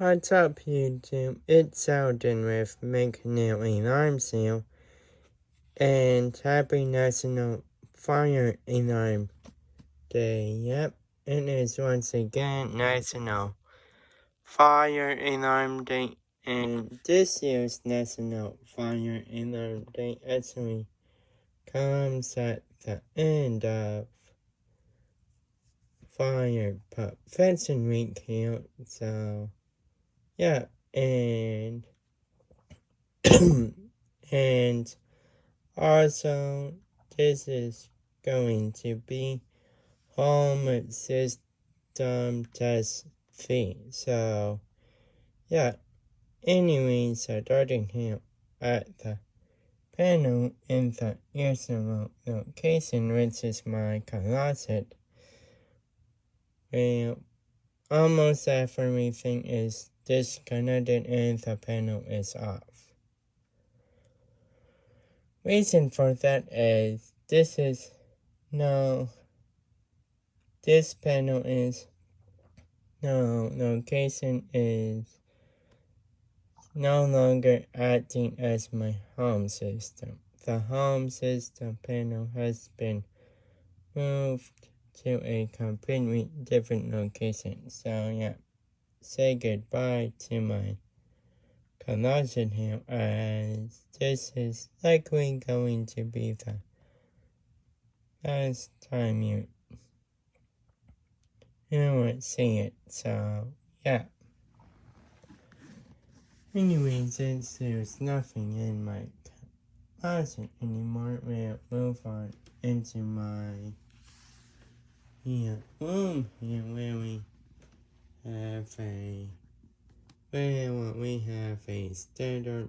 What's up, YouTube? It's Sheldon with McNeil Alarm Seal, and happy National Fire Alarm Day. Yep, it is once again National Fire Alarm Day, and this year's National Fire Alarm Day actually comes at the end of Fire Prevention Week here, so yeah, and and also this is going to be home system test fee. So yeah, anyways, starting here at the panel in the usual location, which is my closet, where almost everything is disconnected and the panel is off. Reason for that is this panel is no location is no longer acting as my home system. The home system panel has been moved to a completely different location. So yeah, say goodbye to my closet here, as this is likely going to be the last time you would see it. So yeah. Anyways, since there's nothing in my closet anymore, we'll move on into my room here where we have a standard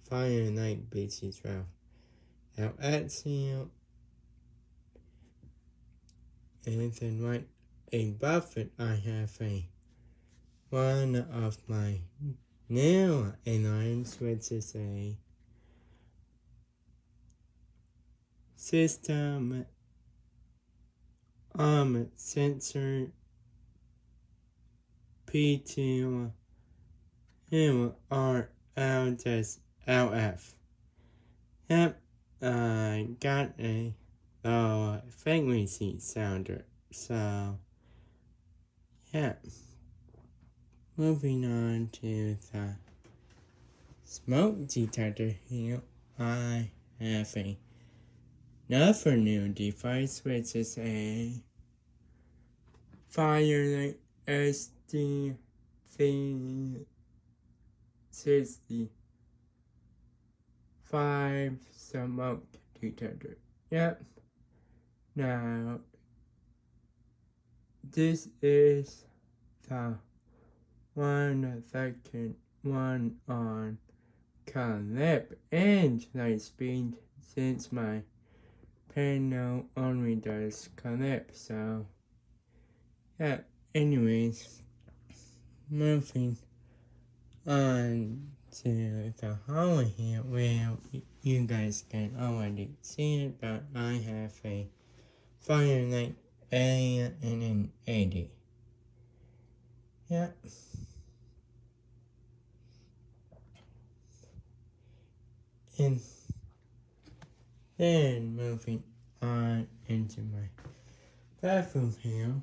fire night beachy draft. Now axial, and then right above it I have one of my new alarms, which is a system sensor P2 LF. Yep, I got a low frequency sounder. So, yeah. Moving on to the smoke detector here, I have another new device, which is a Firelight SD65 smoke detector. Yep. Now, this is the second one on Caleb and Lightspeed, since my panel only does Caleb. So yeah, anyways, moving on to the hallway here, where you guys can already see it, but I have a Firelight A and an 80. Yeah. And then moving on into my bathroom here,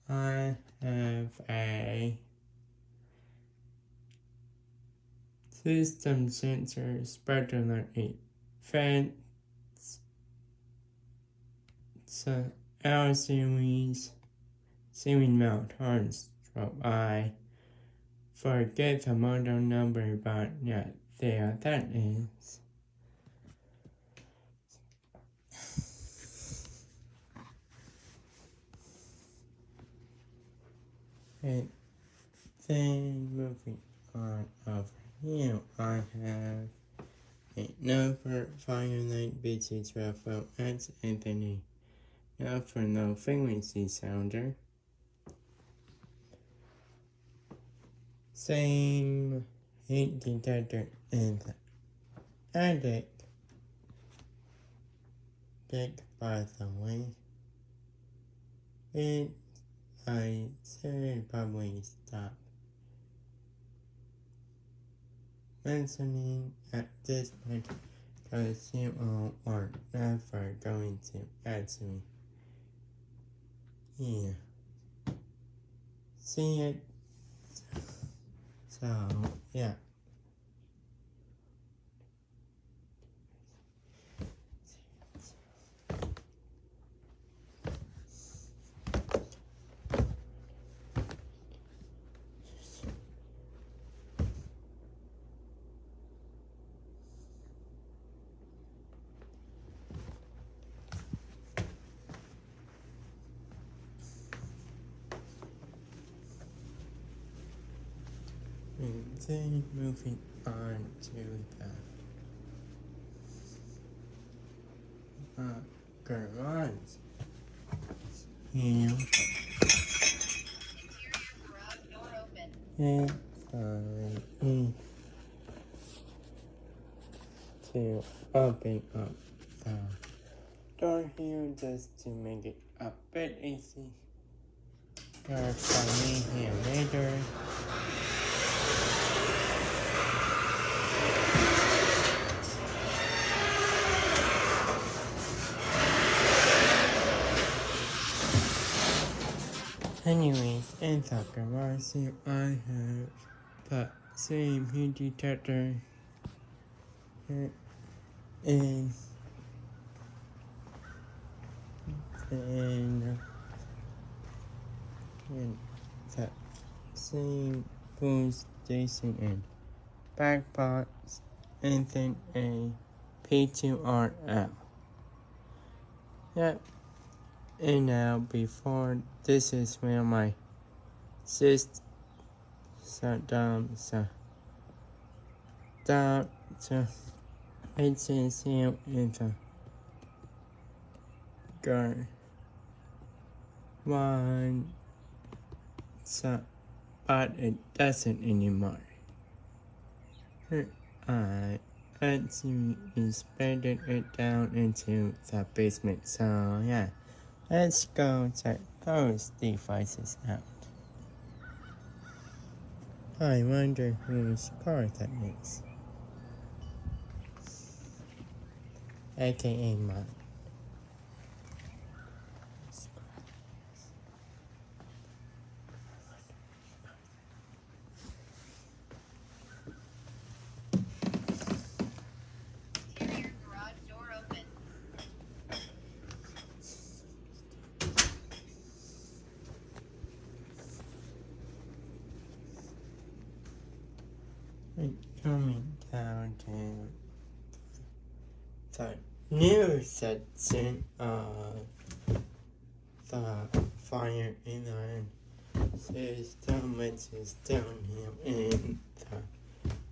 I have a system sensor Spectrum 8 fan L series mount hard strobe. I forget the model number, but yeah, there that is. And then moving on over here, I have another Firelight BT12 from X Anthony. Now for low frequency sounder. Same heat detector in the attic. By the way, I should probably stop mentioning at this point because you all are never going to answer me. Yeah. See it? So, yeah. And then moving on to the garage. Yeah. And I need to open up the door here just to make it a bit easy. For me here later. Anyways, in the garage here I have the same heat detector and and the same boost station and back box and then a P2RL. Yep. And now before this is where my system down so it says here in the guard one so but it doesn't anymore. I actually inspected it down into the basement, so yeah, let's go check those devices out. I wonder whose car that is. AKA mine. Coming down to the new section of the fire alarm system, which is down here in the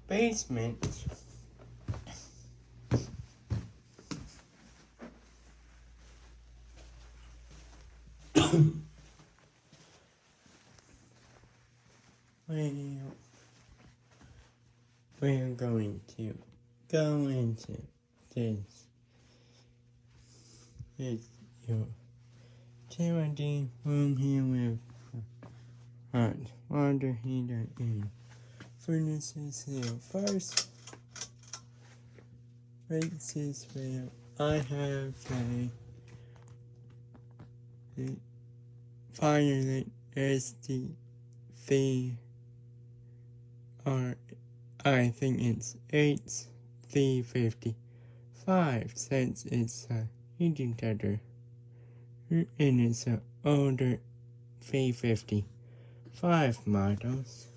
basement. We're going to go into this. It's your charity room here with hot water heater and furnaces here. First, this is where I have a Firelight SD3 or I think it's 8355 since it's a heating detector and it's an older 355 models.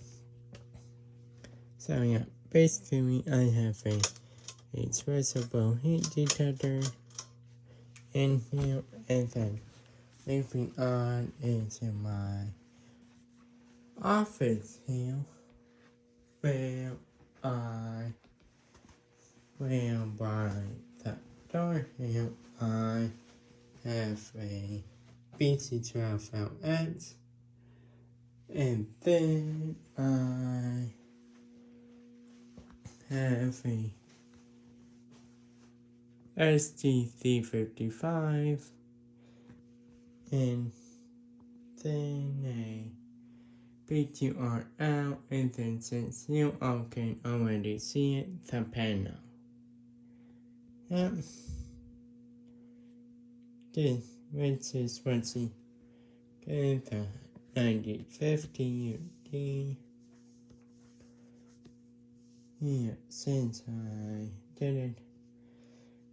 So yeah, basically I have a traceable heat detector in here and then moving on into my office here where by the door here I have a BC12LX and then I have a SD355 and then a PTR out, and then since you all can already see it, the panel. Yep. This is what's in the 9050 UD. Yeah, since I didn't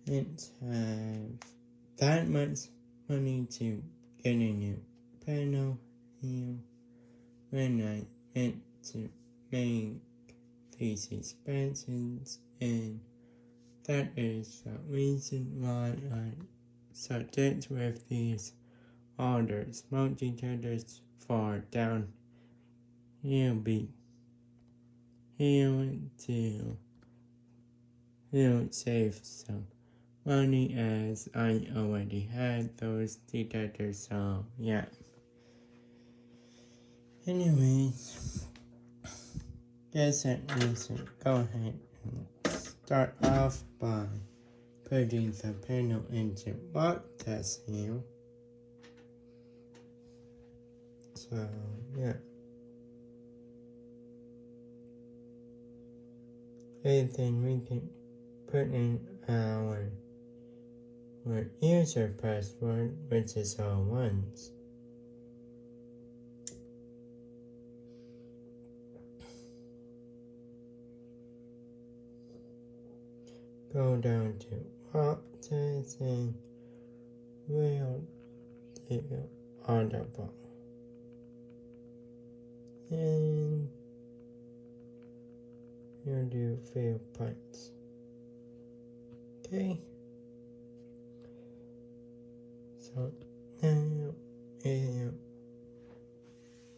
have that much money to get a new panel here when I went to make these expansions, and that is the reason why I started with these orders, multi-tethers for down here be here to save some money as I already had those detectors, so yeah. Anyways, guess that means go ahead and start off by putting the panel into block test here. So yeah. And then we can put in our user password, which is all ones. Go down to options and we'll do audible. And you'll do field points. Okay. So now we're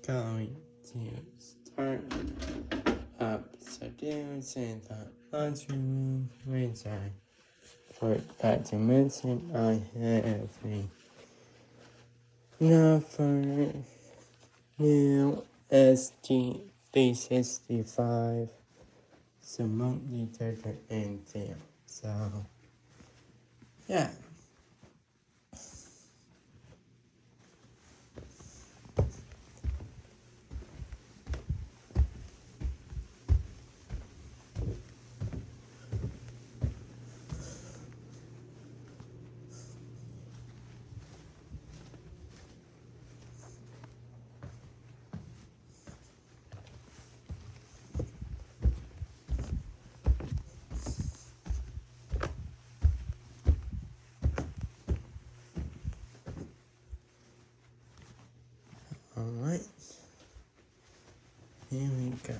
going to start up the dudes in the laundry room, which I forgot to mention. I have another new SG365 smoke detector in there. So yeah. Alright, here we go.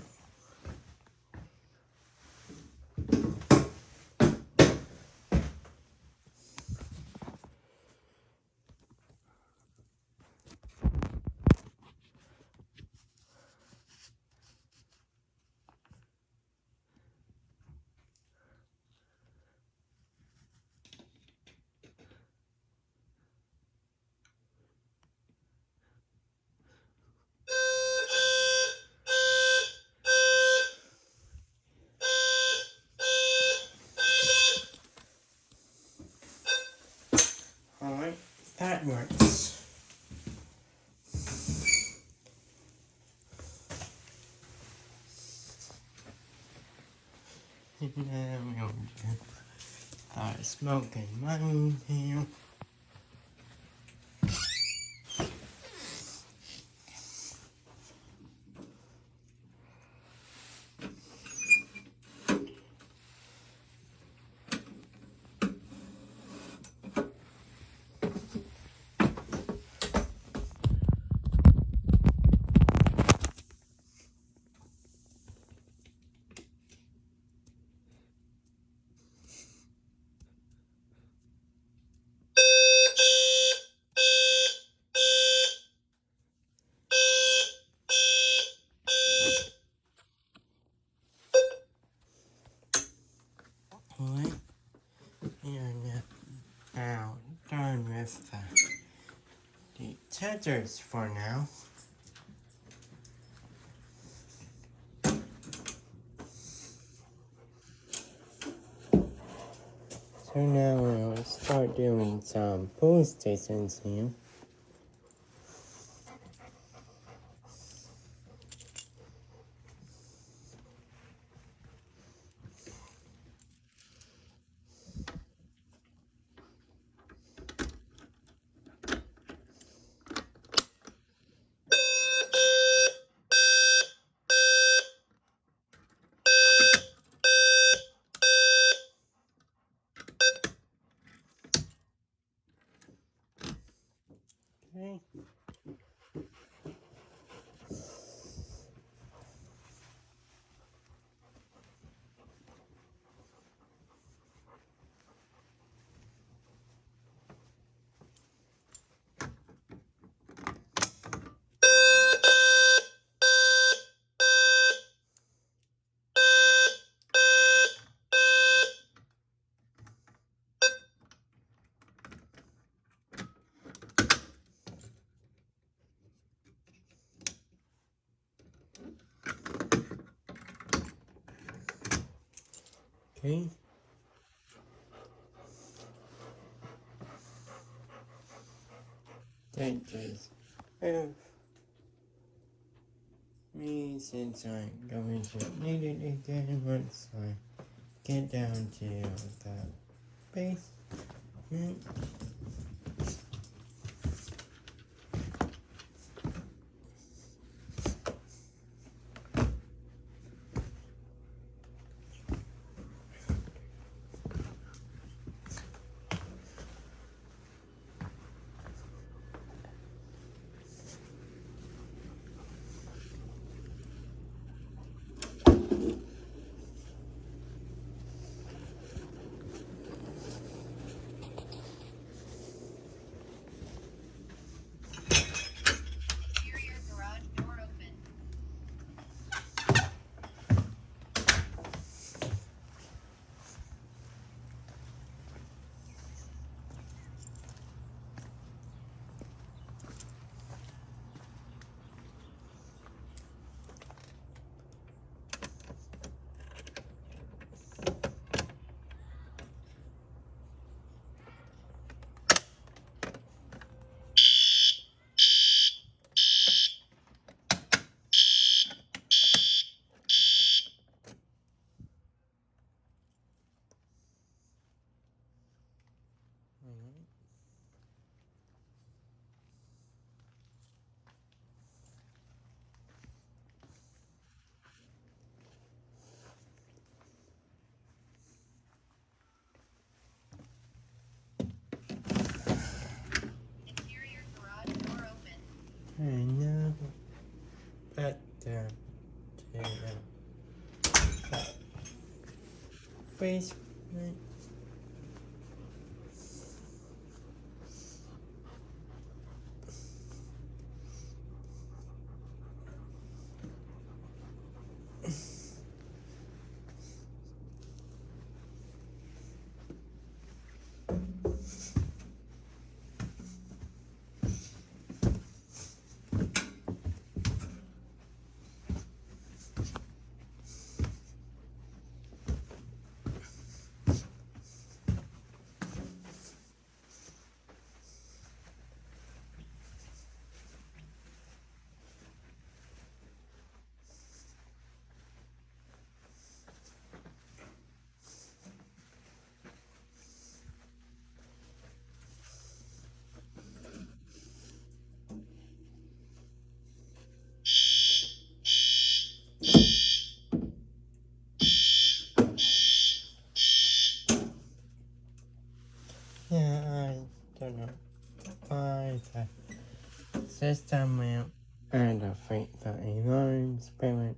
Alright, that works. And now we'll do our smoking mine here. Alright, and now done with the tethers for now. So now we'll start doing some pull stations here. Okay. That does have me since I'm going to need it again once I get down to the basement. Exterior garage door open. Exterior garage door open. And now back down to the basement. Yeah, I don't know why the system will activate the alarms parent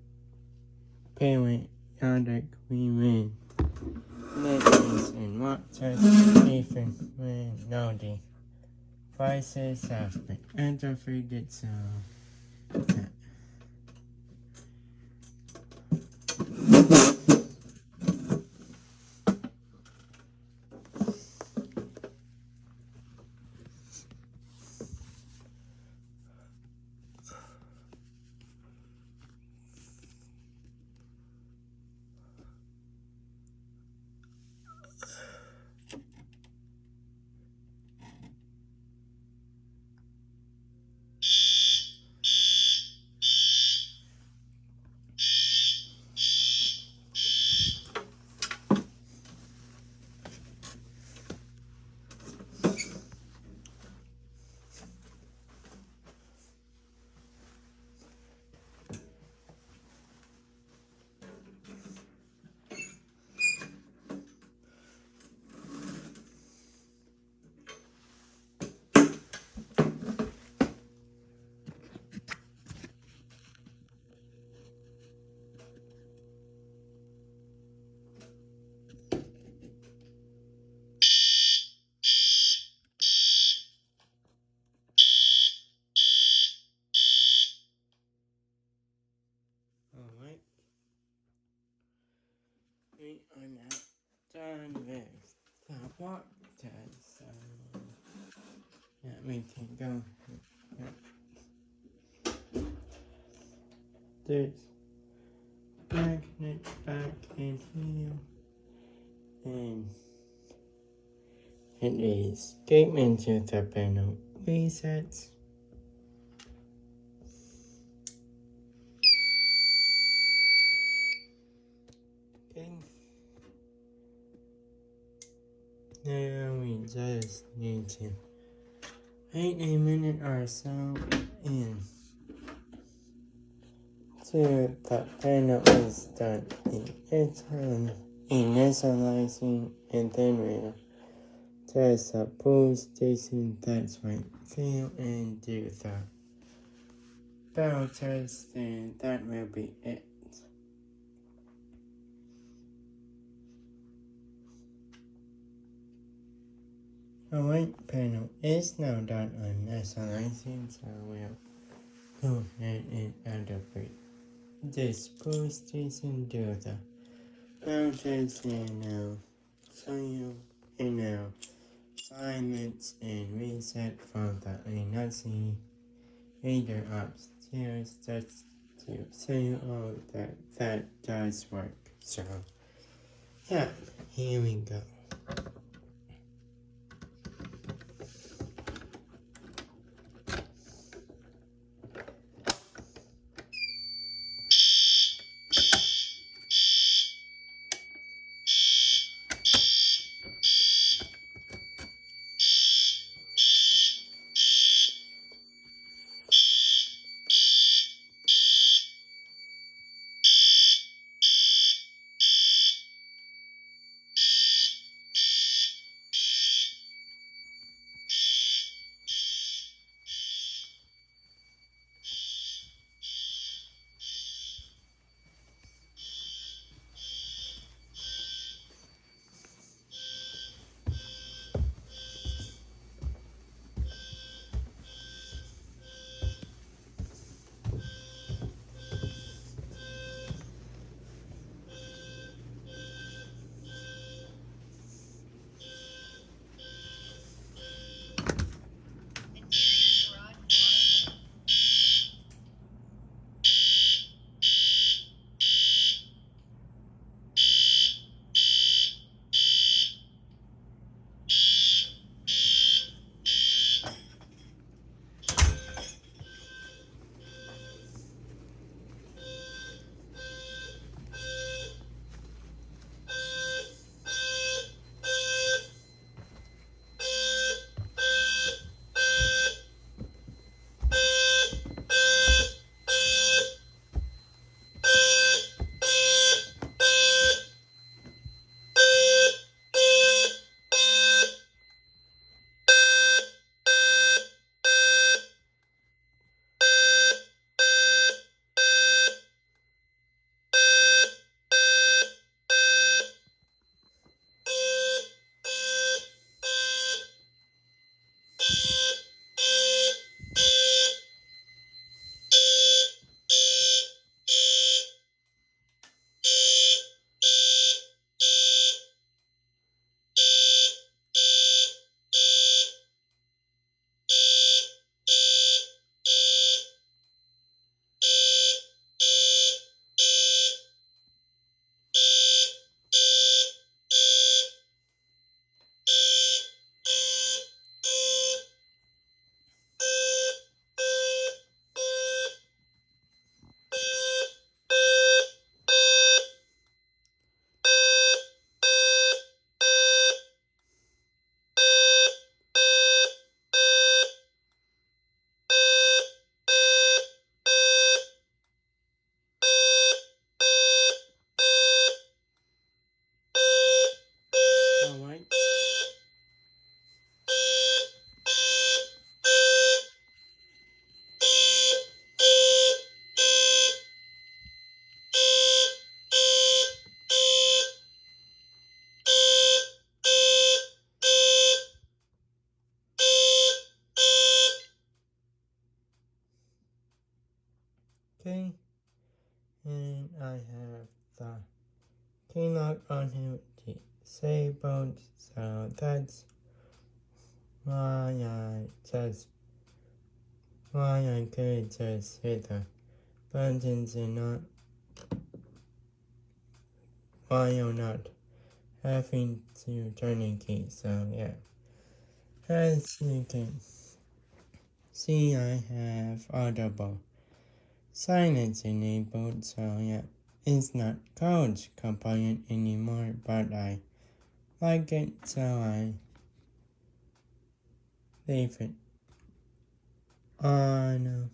contact we win. Letters and water even when no devices have been activated, so I'm done with the walk test, so yeah, we can go. There's magnet back in here, and it is statement to the panel resets. Okay. Now we just need to wait a minute or so and till the panel is done initializing, and then we'll test the pull station that's right there and do the bell test, and that will be it. The white panel is now done initializing, so we'll go ahead and activate this pull station, do the bell test, and now show and now 5 minutes and reset for the energy reader upstairs, just to say all that does work. So yeah, here we go. Interior garage door open. Alright. Okay, and I have the T-lock onto disabled, so that's why I could just hit the buttons and not while you're not having to turn the key. So yeah, as you can see, I have audible silence enabled. So yeah, it's not code compliant anymore, but I like it, so I leave it on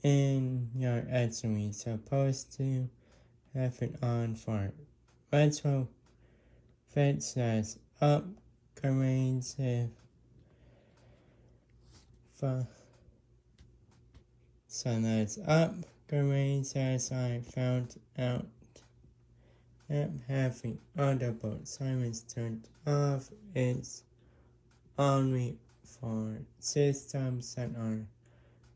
and you're actually supposed to have it on for retro fits as upgrades if so that's upgrades as I found out that having audible silence turned off is only for systems that are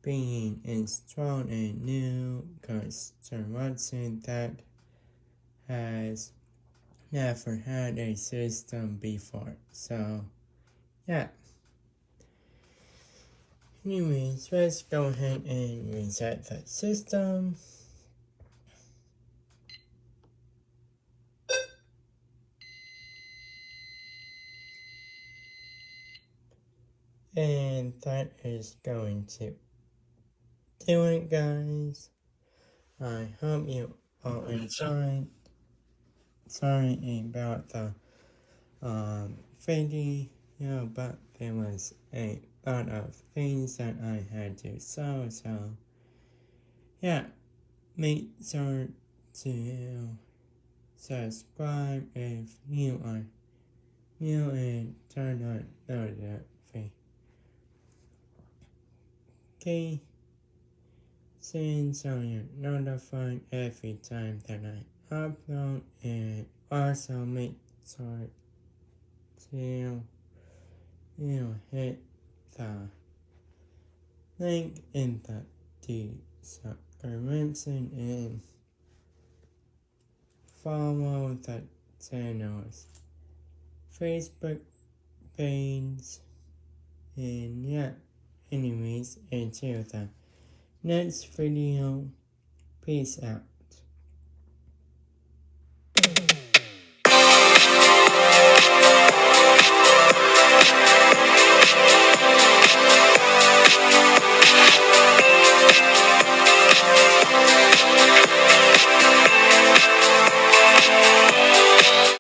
being installed in new construction that has never had a system before. So yeah. Anyways, let's go ahead and reset the system. And that is going to do it, guys. I hope you all enjoyed. Sorry about the video, but there was a lot of things that I had to solve, so yeah, make sure to subscribe if you are new and turn on notifications. Okay, so you're notified every time that I upload, and also make sure to hit the link in the description and follow the channel's Facebook page. And yeah, anyways, until the next video, peace out.